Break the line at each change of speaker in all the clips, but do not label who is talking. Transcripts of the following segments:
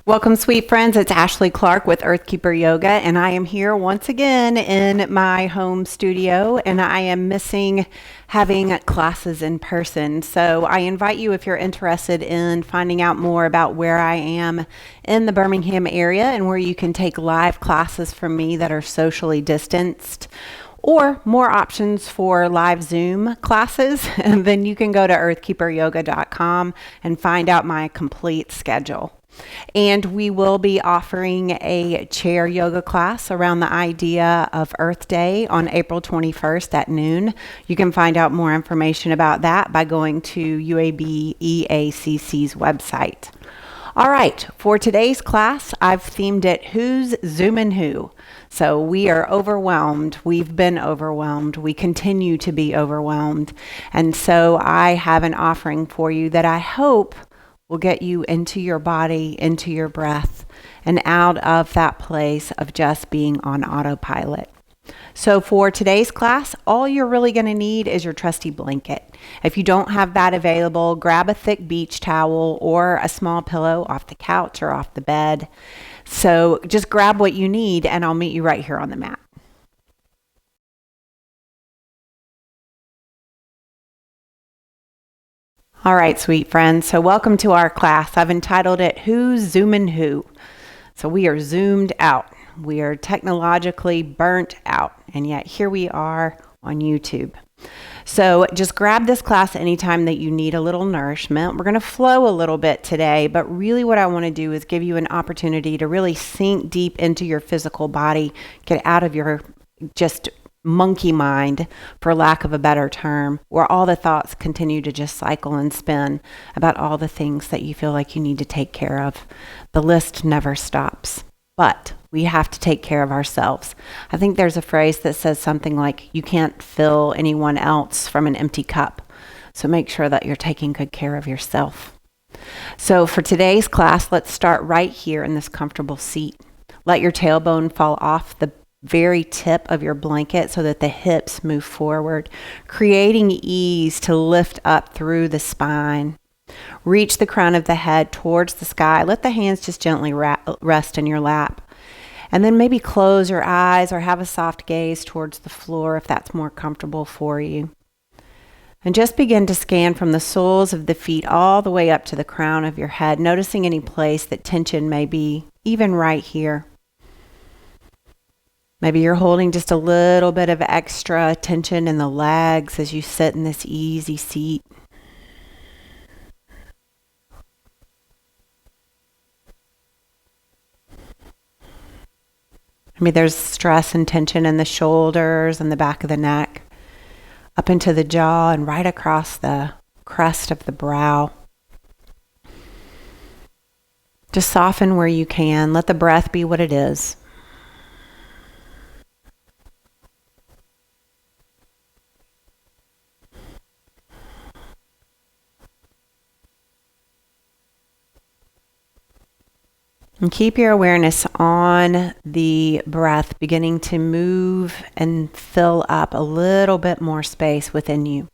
Welcome, sweet friends. It's Ashley Clarke with Earthkeeper Yoga, and I am here once again in my home studio, and I am missing having classes in person. So I invite you, if you're interested in finding out more about where I am in the Birmingham area and where you can take live classes from me that are socially distanced, or more options for live Zoom classes, and then you can go to earthkeeperyoga.com and find out my complete schedule. And we will be offering a chair yoga class around the idea of Earth Day on April 21st at noon. You can find out more information about that by going to UAB EACC's website. All right, for today's class, I've themed it Who's Zoomin' Who? So we are overwhelmed. We've been overwhelmed. We continue to be overwhelmed. And so I have an offering for you that I hope will get you into your body, into your breath, and out of that place of just being on autopilot. So for today's class, all you're really going to need is your trusty blanket. If you don't have that available, grab a thick beach towel or a small pillow off the couch or off the bed. So just grab what you need, and I'll meet you right here on the mat. All right, sweet friends. So welcome to our class. I've entitled it Who's Zoomin' Who? So we are zoomed out. We are technologically burnt out. And yet here we are on YouTube. So just grab this class anytime that you need a little nourishment. We're going to flow a little bit today, but really what I want to do is give you an opportunity to really sink deep into your physical body, get out of your just monkey mind, for lack of a better term, where all the thoughts continue to just cycle and spin about all the things that you feel like you need to take care of. The list never stops, but we have to take care of ourselves. I think there's a phrase that says something like, you can't fill anyone else from an empty cup. So make sure that you're taking good care of yourself. So for today's class, let's start right here in this comfortable seat. Let your tailbone fall off the very tip of your blanket so that the hips move forward, creating ease to lift up through the spine. Reach the crown of the head towards the sky. Let the hands just gently rest in your lap. And then maybe close your eyes or have a soft gaze towards the floor if that's more comfortable for you. And just begin to scan from the soles of the feet all the way up to the crown of your head, noticing any place that tension may be, even right here. Maybe you're holding just a little bit of extra tension in the legs as you sit in this easy seat. Maybe there's stress and tension in the shoulders and the back of the neck, up into the jaw and right across the crest of the brow. Just soften where you can. Let the breath be what it is. And keep your awareness on the breath, beginning to move and fill up a little bit more space within you.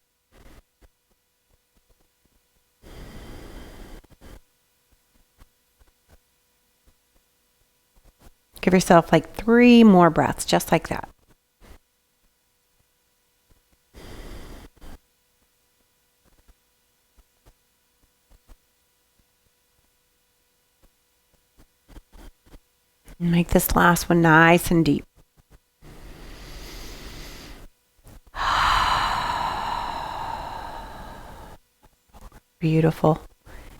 Give yourself like 3 more breaths, just like that. Make this last one nice and deep. Beautiful.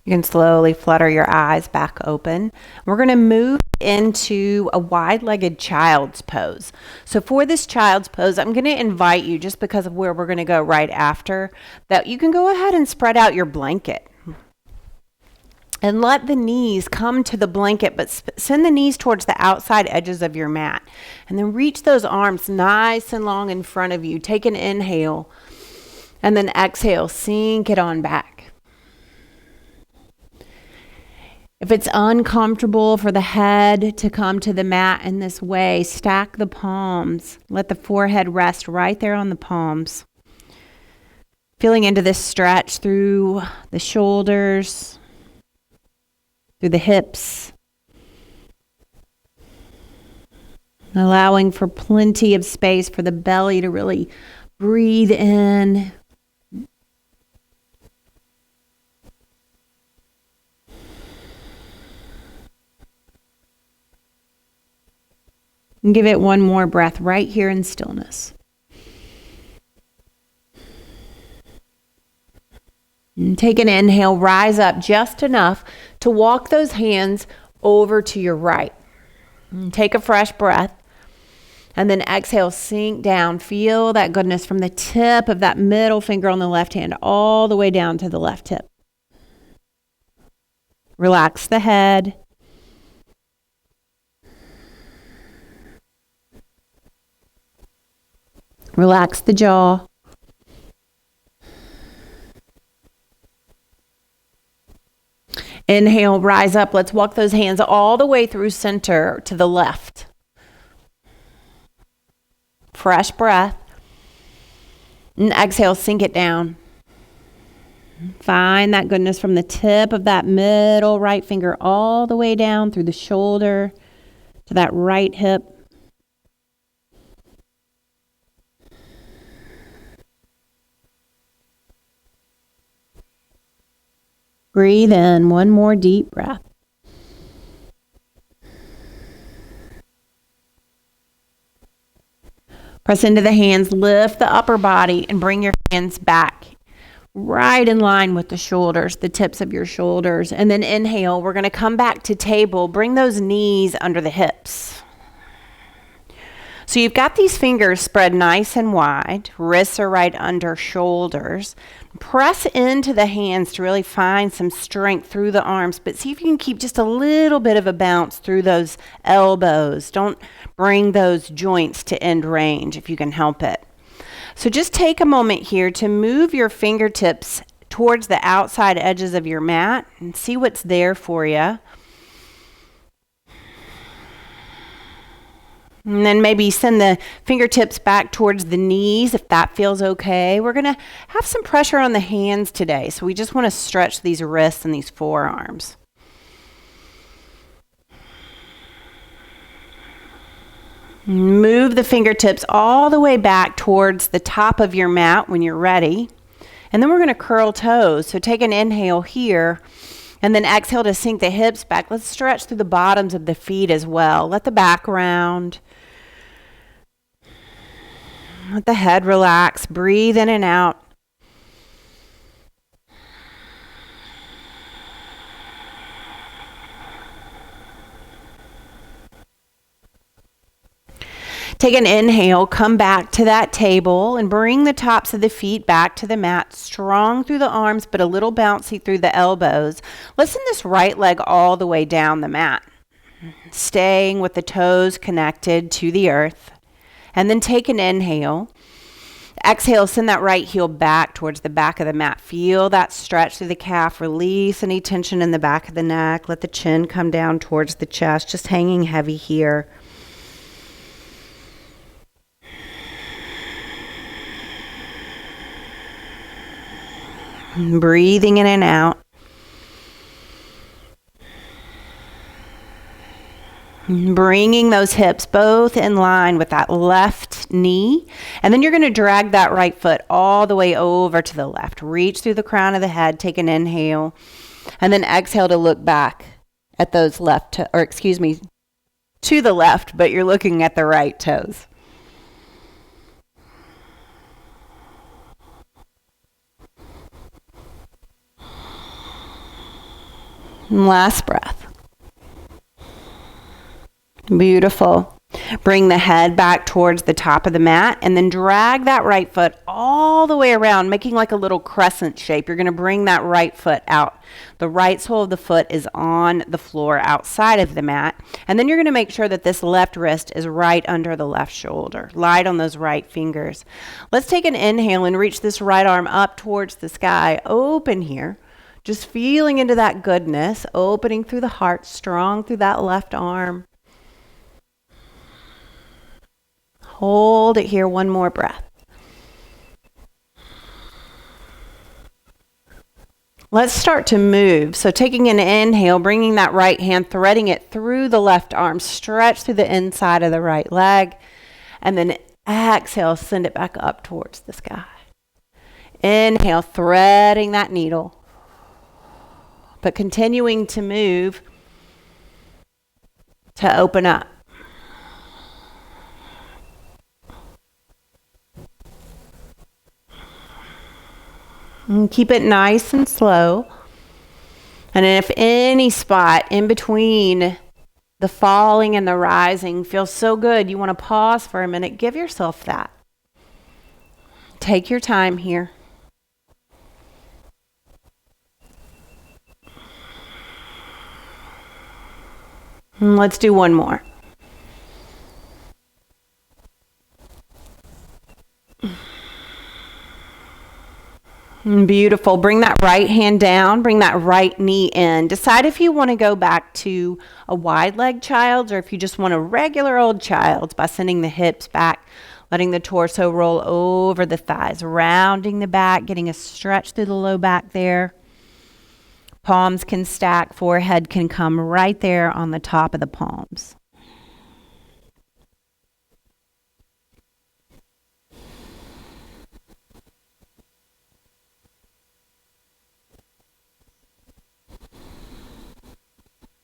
You can slowly flutter your eyes back open. We're going to move into a wide-legged child's pose. So for this child's pose, I'm going to invite you, just because of where we're going to go right after, that you can go ahead and spread out your blanket. And let the knees come to the blanket, but send the knees towards the outside edges of your mat. And then reach those arms nice and long in front of you. Take an inhale, and then exhale, sink it on back. If it's uncomfortable for the head to come to the mat in this way, stack the palms. Let the forehead rest right there on the palms. Feeling into this stretch through the shoulders, through the hips, allowing for plenty of space for the belly to really breathe in. And give it one more breath right here in stillness. And take an inhale, rise up just enough to walk those hands over to your right. And take a fresh breath. And then exhale, sink down. Feel that goodness from the tip of that middle finger on the left hand all the way down to the left hip. Relax the head. Relax the jaw. Inhale, rise up. Let's walk those hands all the way through center to the left. Fresh breath. And exhale, sink it down. Find that goodness from the tip of that middle right finger all the way down through the shoulder to that right hip. Breathe in, one more deep breath. Press into the hands, lift the upper body, and bring your hands back right in line with the shoulders, the tips of your shoulders. And then inhale, we're going to come back to table. Bring those knees under the hips. So you've got these fingers spread nice and wide. Wrists are right under shoulders. Press into the hands to really find some strength through the arms, but see if you can keep just a little bit of a bounce through those elbows. Don't bring those joints to end range if you can help it. So just take a moment here to move your fingertips towards the outside edges of your mat and see what's there for you. And then maybe send the fingertips back towards the knees if that feels okay. We're going to have some pressure on the hands today, so we just want to stretch these wrists and these forearms. Move the fingertips all the way back towards the top of your mat when you're ready. And then we're going to curl toes. So take an inhale here. And then exhale to sink the hips back. Let's stretch through the bottoms of the feet as well. Let the back round. Let the head relax. Breathe in and out. Take an inhale, come back to that table and bring the tops of the feet back to the mat, strong through the arms, but a little bouncy through the elbows. Let's send this right leg all the way down the mat, staying with the toes connected to the earth. And then take an inhale. Exhale, send that right heel back towards the back of the mat. Feel that stretch through the calf. Release any tension in the back of the neck. Let the chin come down towards the chest, just hanging heavy here. Breathing in and out. Bringing those hips both in line with that left knee. And then you're going to drag that right foot all the way over to the left. Reach through the crown of the head. Take an inhale. And then exhale to look back at those to the left, but you're looking at the right toes. And last breath. Beautiful. Bring the head back towards the top of the mat and then drag that right foot all the way around, making like a little crescent shape. You're going to bring that right foot out. The right sole of the foot is on the floor outside of the mat. And then you're going to make sure that this left wrist is right under the left shoulder. Light on those right fingers. Let's take an inhale and reach this right arm up towards the sky. Open here. Just feeling into that goodness, opening through the heart, strong through that left arm. Hold it here, one more breath. Let's start to move. So taking an inhale, bringing that right hand, threading it through the left arm, stretch through the inside of the right leg, and then exhale, send it back up towards the sky. Inhale, threading that needle, but continuing to move to open up. And keep it nice and slow. And if any spot in between the falling and the rising feels so good, you want to pause for a minute, give yourself that. Take your time here. And let's do one more. Beautiful. Bring that right hand down. Bring that right knee in. Decide if you want to go back to a wide leg child's or if you just want a regular old child's by sending the hips back, letting the torso roll over the thighs, rounding the back, getting a stretch through the low back there. Palms can stack. Forehead can come right there on the top of the palms.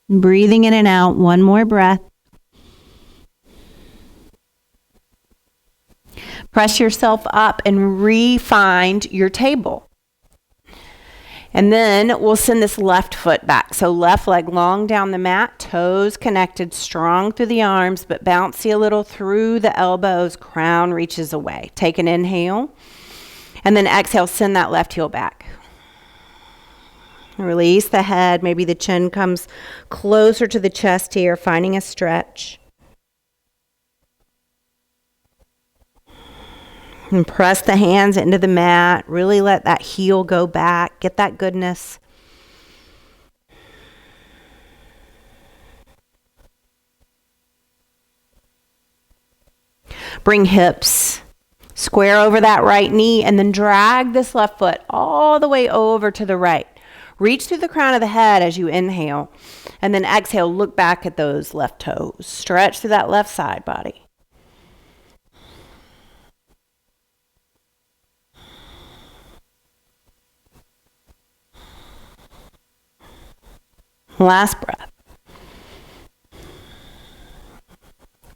Breathing in and out, one more breath. Press yourself up and re-find your table. And then we'll send this left foot back. So left leg long down the mat, toes connected, strong through the arms, but bouncy a little through the elbows, crown reaches away. Take an inhale, and then exhale, send that left heel back. Release the head. Maybe the chin comes closer to the chest here, finding a stretch. And press the hands into the mat. Really let that heel go back. Get that goodness. Bring hips square over that right knee and then drag this left foot all the way over to the right. Reach through the crown of the head as you inhale, and then exhale, look back at those left toes. Stretch through that left side body. Last breath.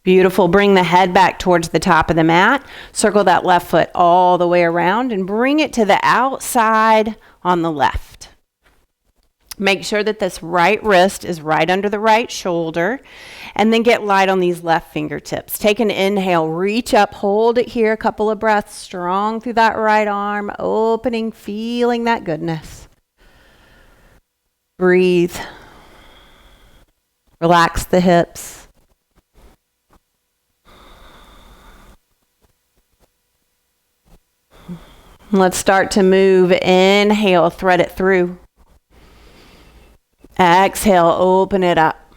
Beautiful. Bring the head back towards the top of the mat. Circle that left foot all the way around and bring it to the outside on the left. Make sure that this right wrist is right under the right shoulder, and then get light on these left fingertips. Take an inhale, reach up, hold it here, a couple of breaths, strong through that right arm, opening, feeling that goodness. Breathe. Relax the hips. Let's start to move. Inhale, thread it through. Exhale, open it up.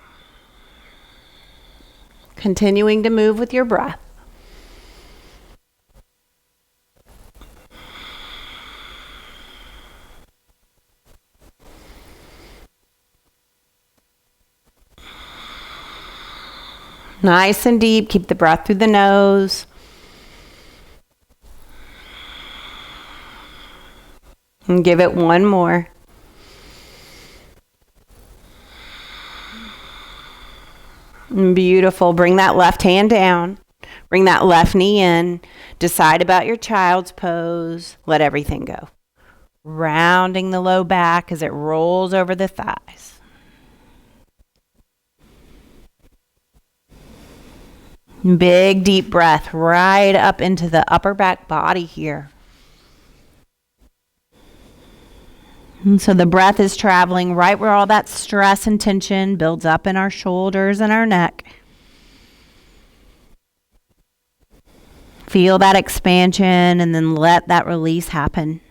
Continuing to move with your breath. Nice and deep. Keep the breath through the nose. And give it one more. Beautiful. Bring that left hand down. Bring that left knee in. Decide about your child's pose. Let everything go. Rounding the low back as it rolls over the thighs. Big deep breath right up into the upper back body here. And so the breath is traveling right where all that stress and tension builds up in our shoulders and our neck. Feel that expansion and then let that release happen.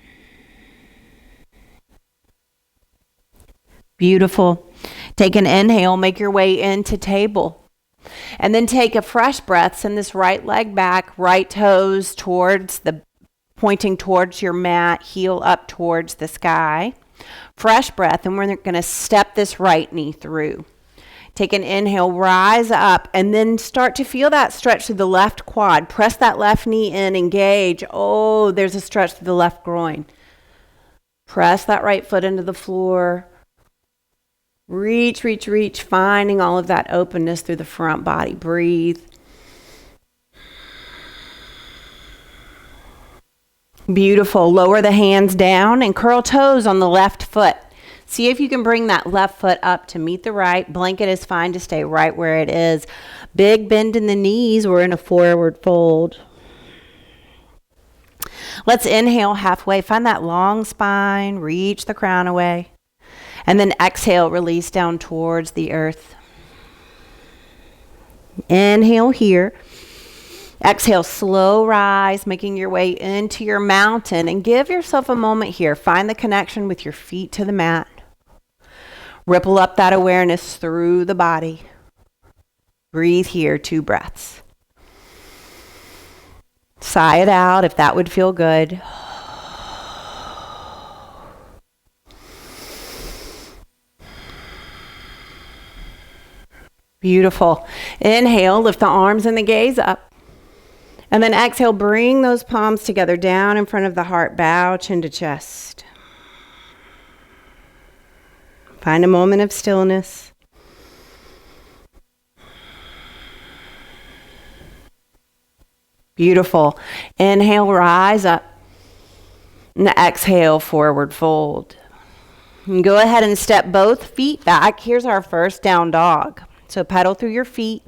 Beautiful. Take an inhale, make your way into table. And then take a fresh breath, send this right leg back, right toes pointing towards your mat, heel up towards the sky. Fresh breath, and we're going to step this right knee through. Take an inhale, rise up, and then start to feel that stretch through the left quad. Press that left knee in, engage. Oh, there's a stretch through the left groin. Press that right foot into the floor. Reach, reach, reach, finding all of that openness through the front body. Breathe. Beautiful. Lower the hands down and curl toes on the left foot. See if you can bring that left foot up to meet the right. Blanket is fine to stay right where it is. Big bend in the knees. We're in a forward fold. Let's inhale halfway. Find that long spine. Reach the crown away. And then exhale, release down towards the earth. Inhale here. Exhale, slow rise, making your way into your mountain. And give yourself a moment here. Find the connection with your feet to the mat. Ripple up that awareness through the body. Breathe here, 2 breaths. Sigh it out if that would feel good. Beautiful. Inhale, lift the arms and the gaze up. And then exhale, bring those palms together down in front of the heart. Bow chin to chest. Find a moment of stillness. Beautiful. Inhale, rise up. And exhale, forward fold. And go ahead and step both feet back. Here's our first down dog. So pedal through your feet.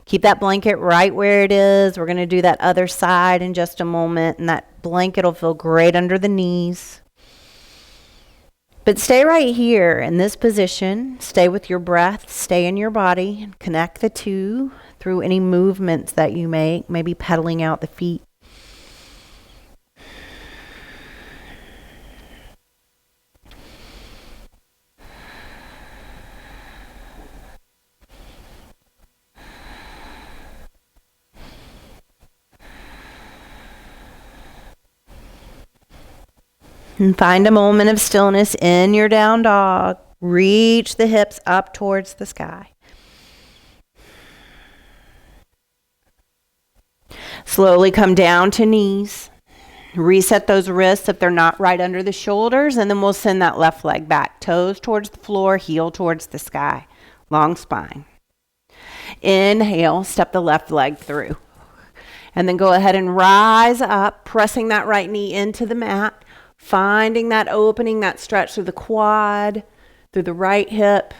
Keep that blanket right where it is. We're going to do that other side in just a moment. And that blanket will feel great under the knees. But stay right here in this position. Stay with your breath. Stay in your body. Connect the two through any movements that you make. Maybe pedaling out the feet. And find a moment of stillness in your down dog. Reach the hips up towards the sky. Slowly come down to knees. Reset those wrists if they're not right under the shoulders, and then we'll send that left leg back. Toes towards the floor, heel towards the sky. Long spine. Inhale, step the left leg through. And then go ahead and rise up, pressing that right knee into the mat. Finding that opening, that stretch through the quad, through the right hip,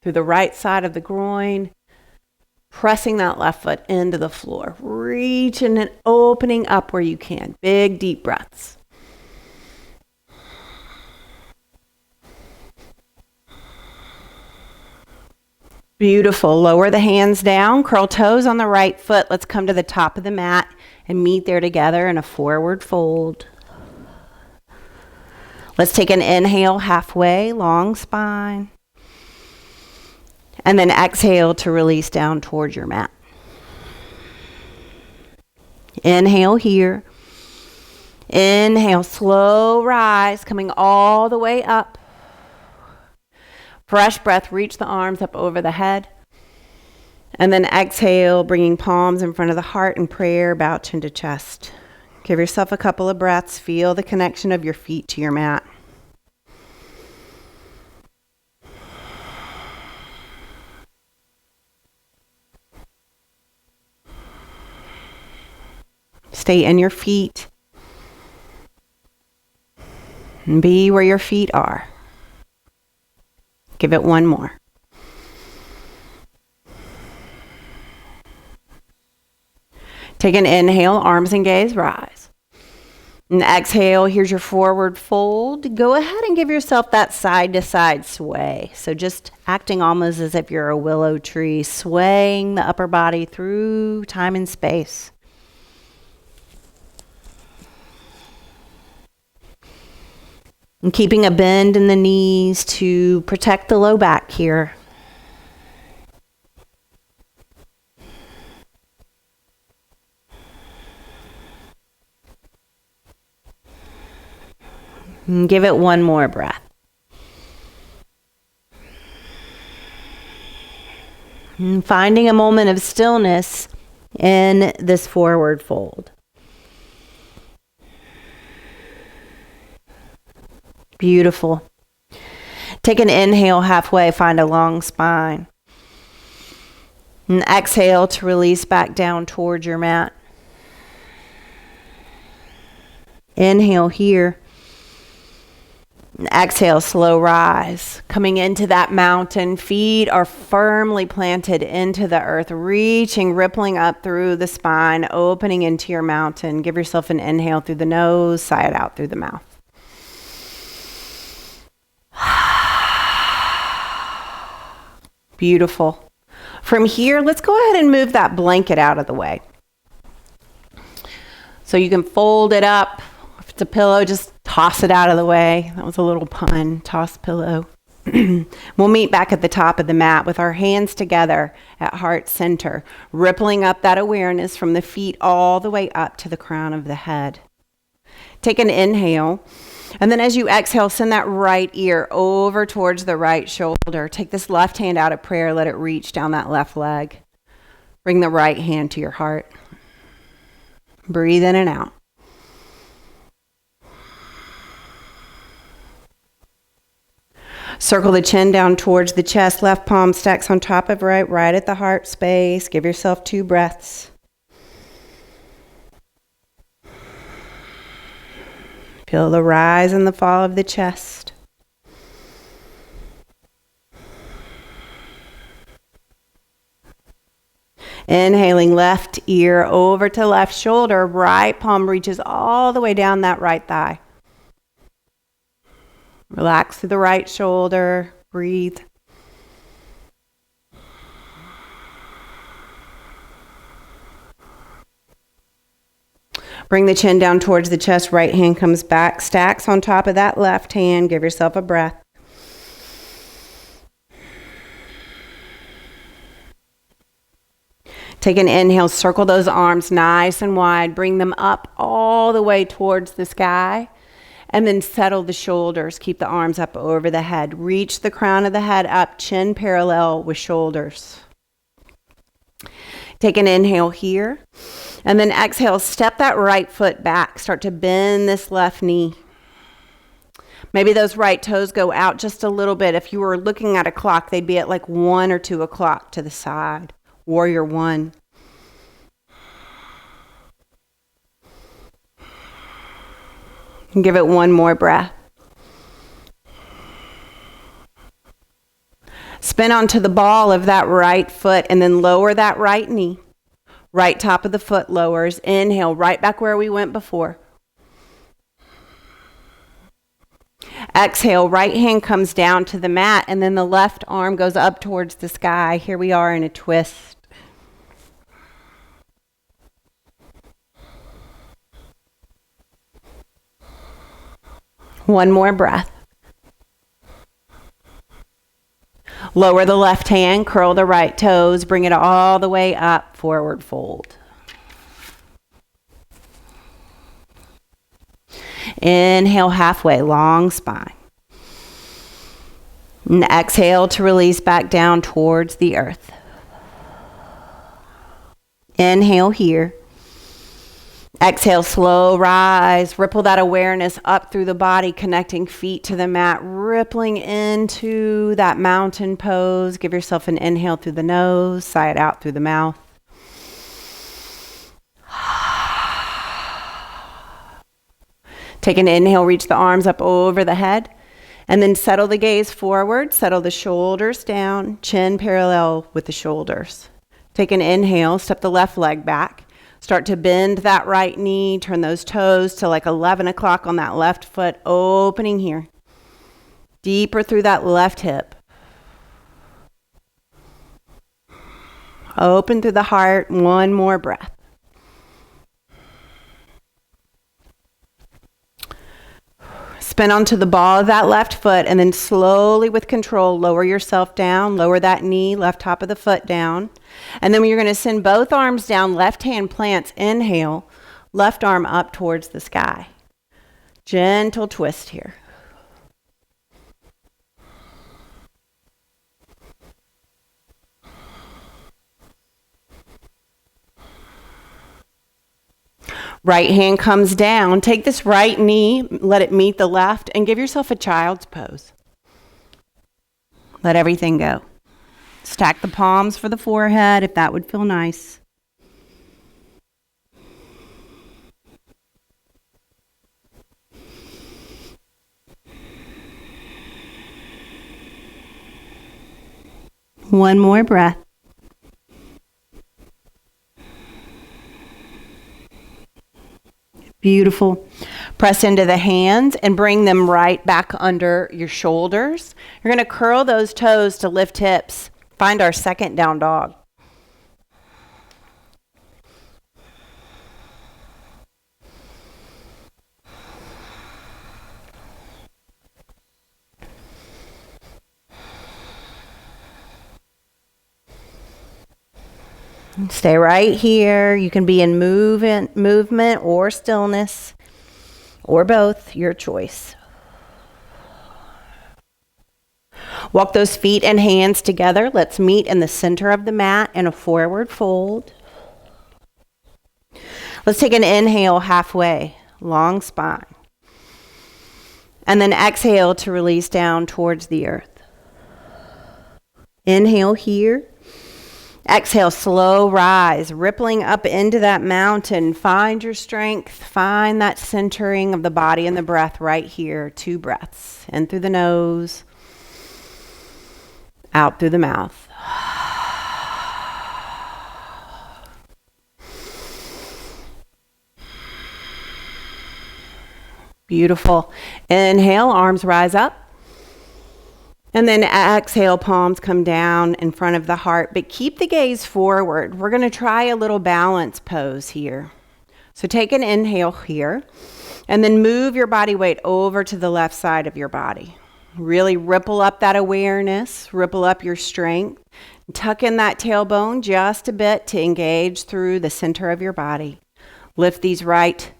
through the right side of the groin. Pressing that left foot into the floor. Reaching and opening up where you can. Big, deep breaths. Beautiful. Lower the hands down. Curl toes on the right foot. Let's come to the top of the mat and meet there together in a forward fold. Let's take an inhale halfway, long spine. And then exhale to release down towards your mat. Inhale here. Inhale, slow rise, coming all the way up. Fresh breath, reach the arms up over the head. And then exhale, bringing palms in front of the heart in prayer, bow chin to chest. Give yourself a couple of breaths. Feel the connection of your feet to your mat. Stay in your feet. And be where your feet are. Give it one more. Take an inhale, arms and gaze, rise. And exhale, here's your forward fold. Go ahead and give yourself that side to side sway. So just acting almost as if you're a willow tree, swaying the upper body through time and space. And keeping a bend in the knees to protect the low back here. And give it one more breath. And finding a moment of stillness in this forward fold. Beautiful. Take an inhale halfway, find a long spine. And exhale to release back down towards your mat. Inhale here. And exhale, slow rise. Coming into that mountain, feet are firmly planted into the earth, reaching, rippling up through the spine, opening into your mountain. Give yourself an inhale through the nose, sigh it out through the mouth. Beautiful. From here, let's go ahead and move that blanket out of the way. So you can fold it up. If it's a pillow, just toss it out of the way. That was a little pun, toss pillow. We'll meet back at the top of the mat with our hands together at heart center, rippling up that awareness from the feet all the way up to the crown of the head. Take an inhale. And then as you exhale, send that right ear over towards the right shoulder. Take this left hand out of prayer. Let it reach down that left leg. Bring the right hand to your heart. Breathe in and out. Circle the chin down towards the chest. Left palm stacks on top of right at the heart space. Give yourself 2 breaths. Feel the rise and the fall of the chest. Inhaling, left ear over to left shoulder. Right palm reaches all the way down that right thigh. Relax through the right shoulder. Breathe. Bring the chin down towards the chest. Right hand comes back, stacks on top of that left hand. Give yourself a breath. Take an inhale, circle those arms nice and wide. Bring them up all the way towards the sky. And then settle the shoulders. Keep the arms up over the head. Reach the crown of the head up, chin parallel with shoulders. Take an inhale here. And then exhale, step that right foot back. Start to bend this left knee. Maybe those right toes go out just a little bit. If you were looking at a clock, they'd be at like 1 or 2 o'clock to the side. Warrior 1. And give it one more breath. Spin onto the ball of that right foot and then lower that right knee. Right top of the foot lowers. Inhale, right back where we went before. Exhale, right hand comes down to the mat and then the left arm goes up towards the sky. Here we are in a twist. One more breath. Lower the left hand, curl the right toes, bring it all the way up, forward fold. Inhale halfway, long spine. And exhale to release back down towards the earth. Inhale here. Exhale, slow rise. Ripple that awareness up through the body, connecting feet to the mat, rippling into that mountain pose. Give yourself an inhale through the nose, sigh it out through the mouth. Take an inhale, reach the arms up over the head, and then settle the gaze forward, settle the shoulders down, chin parallel with the shoulders. Take an inhale, step the left leg back. Start to bend that right knee, turn those toes to like 11 o'clock on that left foot, opening here. Deeper through that left hip. Open through the heart, one more breath. Spin onto the ball of that left foot and then slowly with control, lower yourself down, lower that knee, left top of the foot down. And then you're going to send both arms down, left hand plants, inhale, left arm up towards the sky. Gentle twist here. Right hand comes down. Take this right knee, let it meet the left, and give yourself a child's pose. Let everything go. Stack the palms for the forehead if that would feel nice. One more breath. Beautiful. Press into the hands and bring them right back under your shoulders. You're going to curl those toes to lift hips. Find our second down dog. Stay right here. You can be in movement or stillness, or both, your choice. Walk those feet and hands together. Let's meet in the center of the mat in a forward fold. Let's take an inhale halfway, long spine. And then exhale to release down towards the earth. Inhale here. Exhale, slow rise, rippling up into that mountain. Find your strength. Find that centering of the body and the breath right here. 2 breaths. In through the nose, out through the mouth. Beautiful. Inhale, arms rise up. And then exhale, palms come down in front of the heart, but keep the gaze forward. We're going to try a little balance pose here. So take an inhale here, and then move your body weight over to the left side of your body. Really ripple up that awareness, ripple up your strength. Tuck in that tailbone just a bit to engage through the center of your body. Lift these right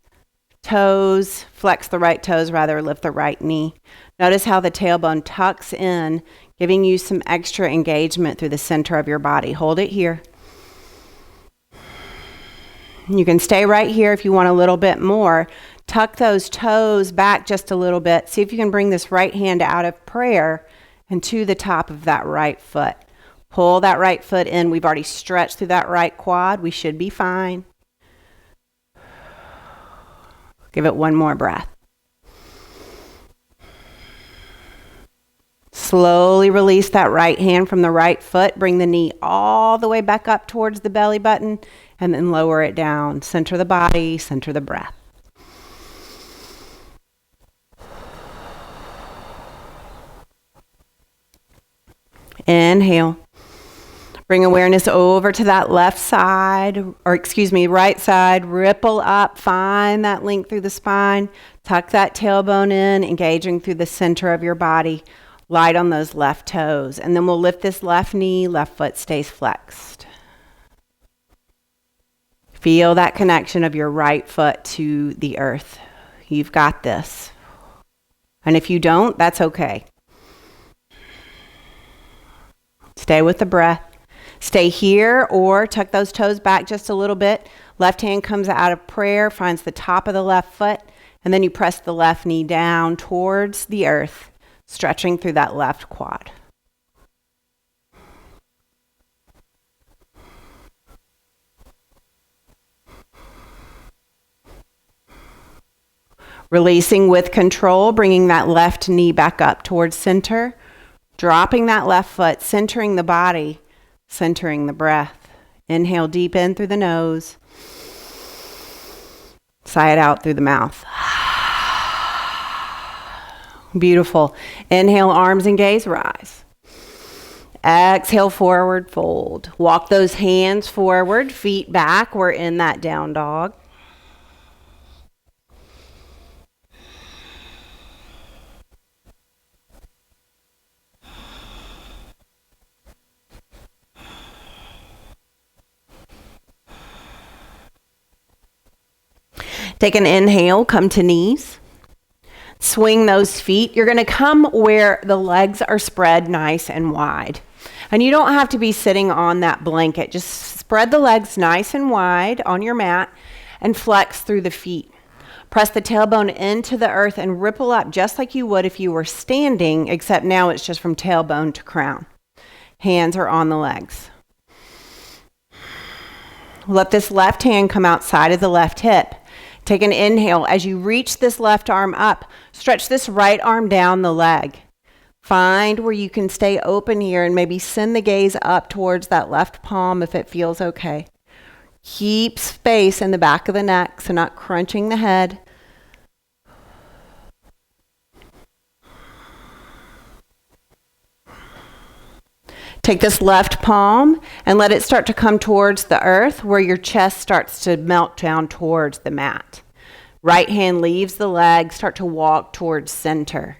toes, flex the right toes, lift the right knee. Notice how the tailbone tucks in, giving you some extra engagement through the center of your body. Hold it here. You can stay right here if you want a little bit more. Tuck those toes back just a little bit. See if you can bring this right hand out of prayer and to the top of that right foot. Pull that right foot in. We've already stretched through that right quad. We should be fine. Give it one more breath. Slowly release that right hand from the right foot. Bring the knee all the way back up towards the belly button and then lower it down. Center the body, center the breath. Inhale. Bring awareness over to that right side. Ripple up. Find that length through the spine. Tuck that tailbone in, engaging through the center of your body. Light on those left toes. And then we'll lift this left knee, left foot stays flexed. Feel that connection of your right foot to the earth. You've got this. And if you don't, that's okay. Stay with the breath. Stay here or tuck those toes back just a little bit. Left hand comes out of prayer, finds the top of the left foot, and then you press the left knee down towards the earth, stretching through that left quad. Releasing with control, bringing that left knee back up towards center, dropping that left foot, centering the body, centering the breath. Inhale deep in through the nose. Sigh it out through the mouth. Beautiful. Inhale, arms and gaze, rise. Exhale, forward fold. Walk those hands forward, feet back. We're in that down dog. Take an inhale, come to knees. Swing those feet. You're going to come where the legs are spread nice and wide. And you don't have to be sitting on that blanket. Just spread the legs nice and wide on your mat. and flex through the feet. Press the tailbone into the earth and ripple up just like you would if you were standing, except now it's just from tailbone to crown. Hands are on the legs. Let this left hand come outside of the left hip. Take an inhale. As you reach this left arm up, stretch this right arm down the leg. Find where you can stay open here and maybe send the gaze up towards that left palm if it feels okay. Keep space in the back of the neck, so not crunching the head. Take this left palm and let it start to come towards the earth where your chest starts to melt down towards the mat. Right hand leaves the leg, start to walk towards center.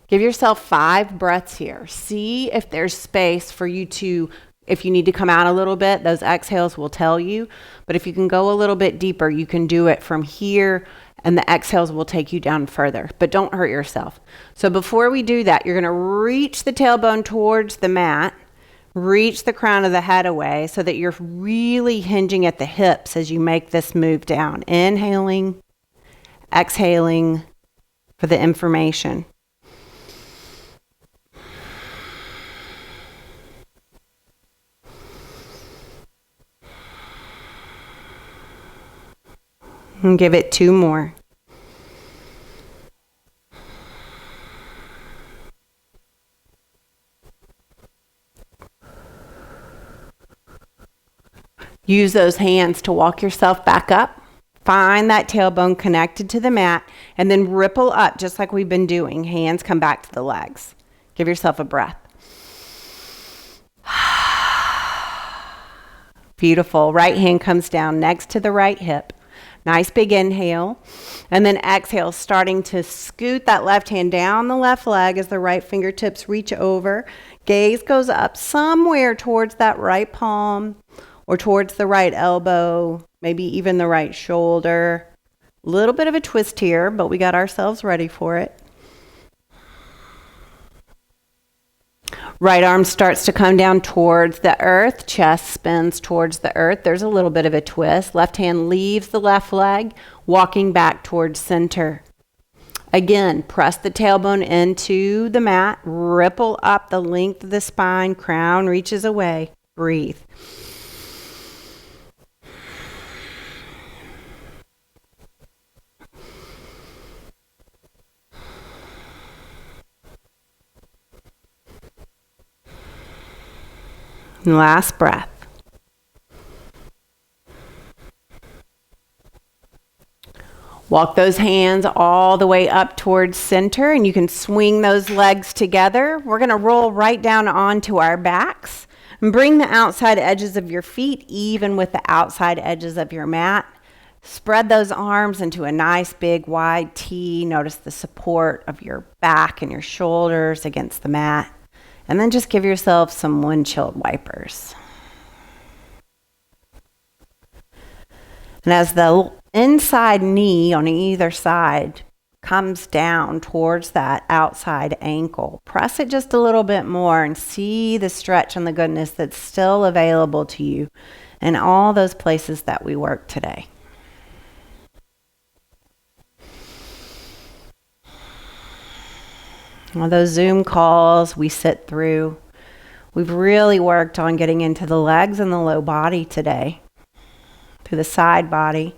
Give yourself 5 breaths here. See if there's space for you to, if you need to come out a little bit, those exhales will tell you. But if you can go a little bit deeper, you can do it from here and the exhales will take you down further. But don't hurt yourself. So before we do that, you're going to reach the tailbone towards the mat. Reach the crown of the head away so that you're really hinging at the hips as you make this move down. Inhaling, exhaling for the information. And give it 2 more. Use those hands to walk yourself back up. Find that tailbone connected to the mat and then ripple up just like we've been doing. Hands come back to the legs. Give yourself a breath. Beautiful. Right hand comes down next to the right hip. Nice big inhale. And then exhale, starting to scoot that left hand down the left leg as the right fingertips reach over. Gaze goes up somewhere towards that right palm or towards the right elbow, maybe even the right shoulder. A little bit of a twist here, but we got ourselves ready for it. Right arm starts to come down towards the earth. Chest spins towards the earth. There's a little bit of a twist. Left hand leaves the left leg, walking back towards center. Again, press the tailbone into the mat. Ripple up the length of the spine. Crown reaches away. Breathe. Last breath. Walk those hands all the way up towards center and you can swing those legs together. We're going to roll right down onto our backs and bring the outside edges of your feet even with the outside edges of your mat. Spread those arms into a nice big wide T. Notice the support of your back and your shoulders against the mat. And then just give yourself some windshield wipers. And as the inside knee on either side comes down towards that outside ankle, press it just a little bit more and see the stretch and the goodness that's still available to you in all those places that we worked today. Well, those Zoom calls we sit through, we've really worked on getting into the legs and the low body today, to the side body,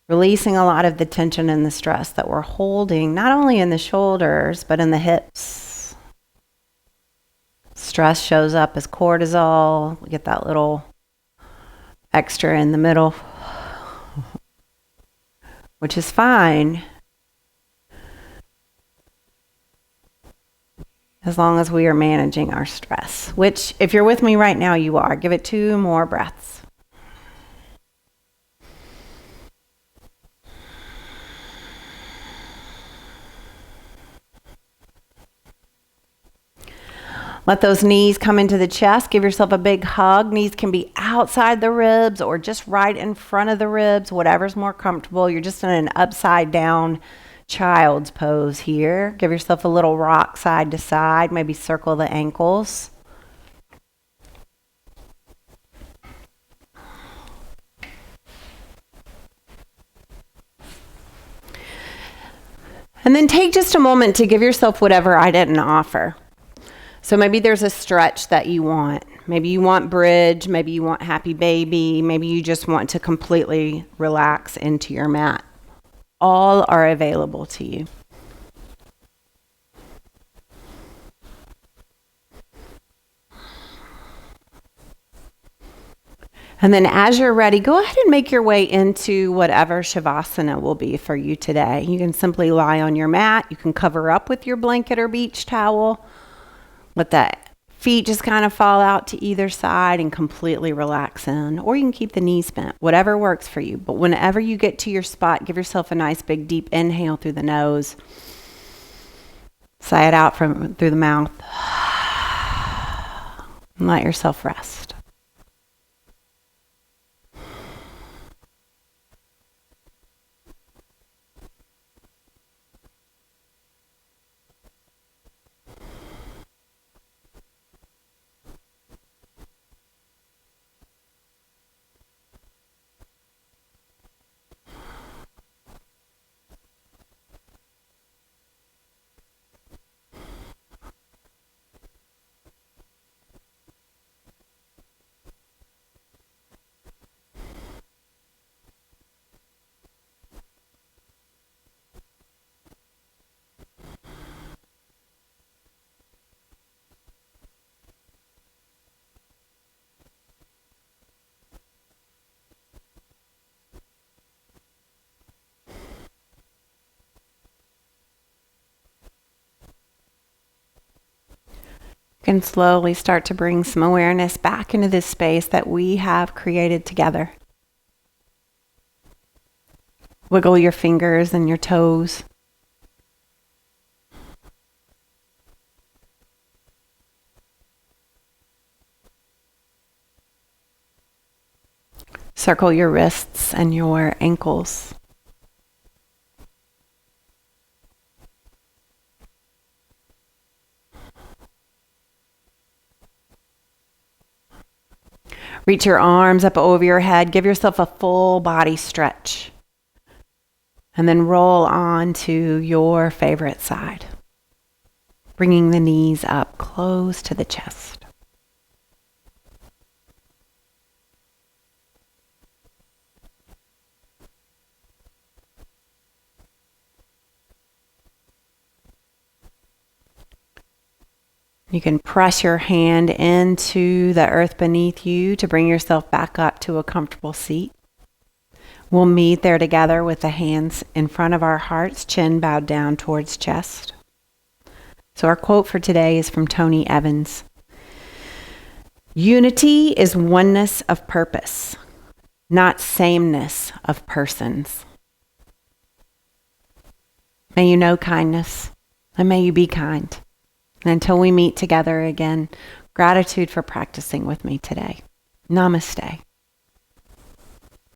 releasing a lot of the tension and the stress that we're holding, not only in the shoulders, but in the hips. Stress shows up as cortisol. We get that little extra in the middle, which is fine. As long as we are managing our stress, which if you're with me right now, you are. Give it 2 more breaths. Let those knees come into the chest. Give yourself a big hug. Knees can be outside the ribs or just right in front of the ribs, whatever's more comfortable. You're just in an upside down child's pose here. Give yourself a little rock side to side. Maybe circle the ankles. And then take just a moment to give yourself whatever I didn't offer. So maybe there's a stretch that you want. Maybe you want bridge, maybe you want happy baby, maybe you just want to completely relax into your mat. All are available to you. And then as you're ready, go ahead and make your way into whatever Shavasana will be for you today. You can simply lie on your mat. You can cover up with your blanket or beach towel. Let the feet just kind of fall out to either side and completely relax in. Or you can keep the knees bent, whatever works for you. But whenever you get to your spot, give yourself a nice big deep inhale through the nose. Sigh it out through the mouth. And let yourself rest. You can slowly start to bring some awareness back into this space that we have created together. Wiggle your fingers and your toes. Circle your wrists and your ankles. Reach your arms up over your head. Give yourself a full body stretch. And then roll on to your favorite side. Bringing the knees up close to the chest. You can press your hand into the earth beneath you to bring yourself back up to a comfortable seat. We'll meet there together with the hands in front of our hearts, chin bowed down towards chest. So our quote for today is from Tony Evans. Unity is oneness of purpose, not sameness of persons. May you know kindness, and may you be kind. And until we meet together again, gratitude for practicing with me today. Namaste.